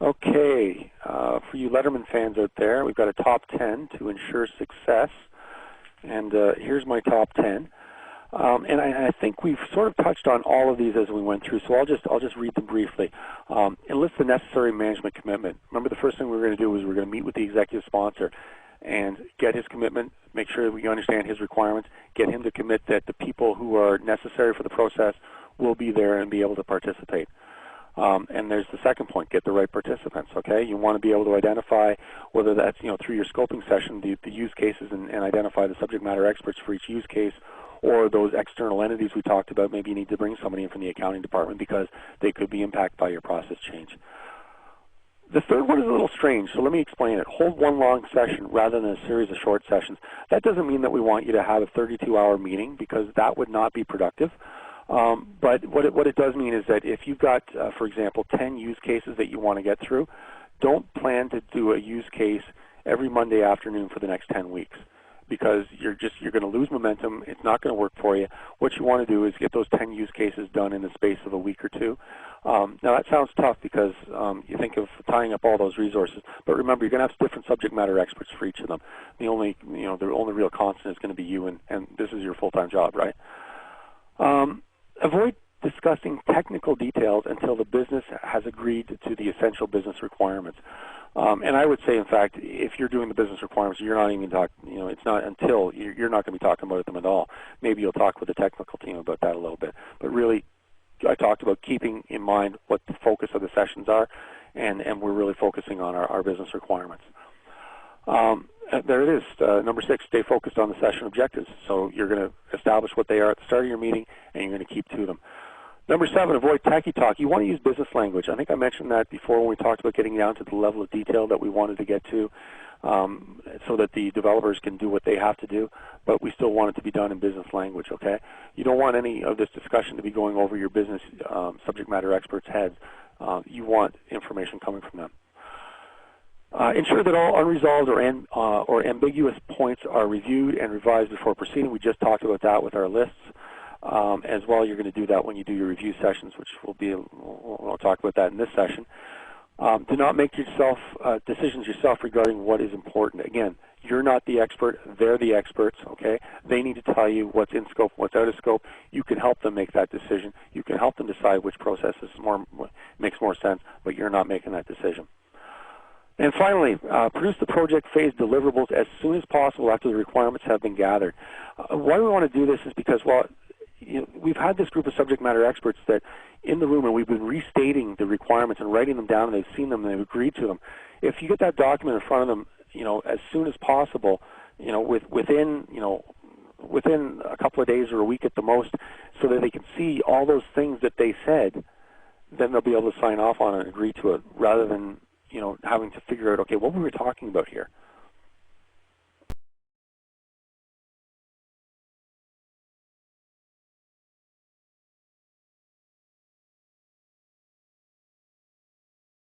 Okay, for you Letterman fans out there, we've got a top 10 to ensure success, and here's my top 10. And I think we've sort of touched on all of these as we went through, so I'll just read them briefly. Enlist the necessary management commitment. Remember, the first thing we were going to do was we're going to meet with the executive sponsor and get his commitment, make sure that we understand his requirements, get him to commit that the people who are necessary for the process will be there and be able to participate. And there's the second point, get the right participants, okay? You want to be able to identify, whether that's through your scoping session, the use cases and identify the subject matter experts for each use case, or those external entities we talked about. Maybe you need to bring somebody in from the accounting department because they could be impacted by your process change. The third one is a little strange, so let me explain it. Hold one long session rather than a series of short sessions. That doesn't mean that we want you to have a 32-hour meeting, because that would not be productive. But what it does mean is that if you've got, for example, 10 use cases that you want to get through, don't plan to do a use case every Monday afternoon for the next 10 weeks, because you're going to lose momentum. It's not going to work for you. What you want to do is get those 10 use cases done in the space of a week or two. Now that sounds tough because you think of tying up all those resources, but remember, you're going to have different subject matter experts for each of them. The only real constant is going to be you, and this is your full-time job, right? Avoid discussing technical details until the business has agreed to the essential business requirements. And I would say, in fact, if you're doing the business requirements, you're not even talking, it's not until you're not going to be talking about them at all. Maybe you'll talk with the technical team about that a little bit. But really, I talked about keeping in mind what the focus of the sessions are, and we're really focusing on our business requirements. There it is, number 6, stay focused on the session objectives. So you're going to establish what they are at the start of your meeting, and you're going to keep to them. Number 7, avoid tacky talk. You want to use business language. I think I mentioned that before when we talked about getting down to the level of detail that we wanted to get to, so that the developers can do what they have to do, but we still want it to be done in business language, okay? You don't want any of this discussion to be going over your business subject matter experts' heads. You want information coming from them. Ensure that all unresolved or ambiguous points are reviewed and revised before proceeding. We just talked about that with our lists. As well, you're going to do that when you do your review sessions, which we'll talk about that in this session. Do not make decisions yourself regarding what is important. Again, you're not the expert, they're the experts, okay? They need to tell you what's in scope, what's out of scope. You can help them make that decision. You can help them decide which process makes more sense, but you're not making that decision. And finally, produce the project phase deliverables as soon as possible after the requirements have been gathered. Why we want to do this is because, well, we've had this group of subject matter experts that in the room, and we've been restating the requirements and writing them down, and they've seen them and they've agreed to them. If you get that document in front of them, as soon as possible, within a couple of days or a week at the most, so that they can see all those things that they said, then they'll be able to sign off on it and agree to it, rather than having to figure out, okay, what were we talking about here?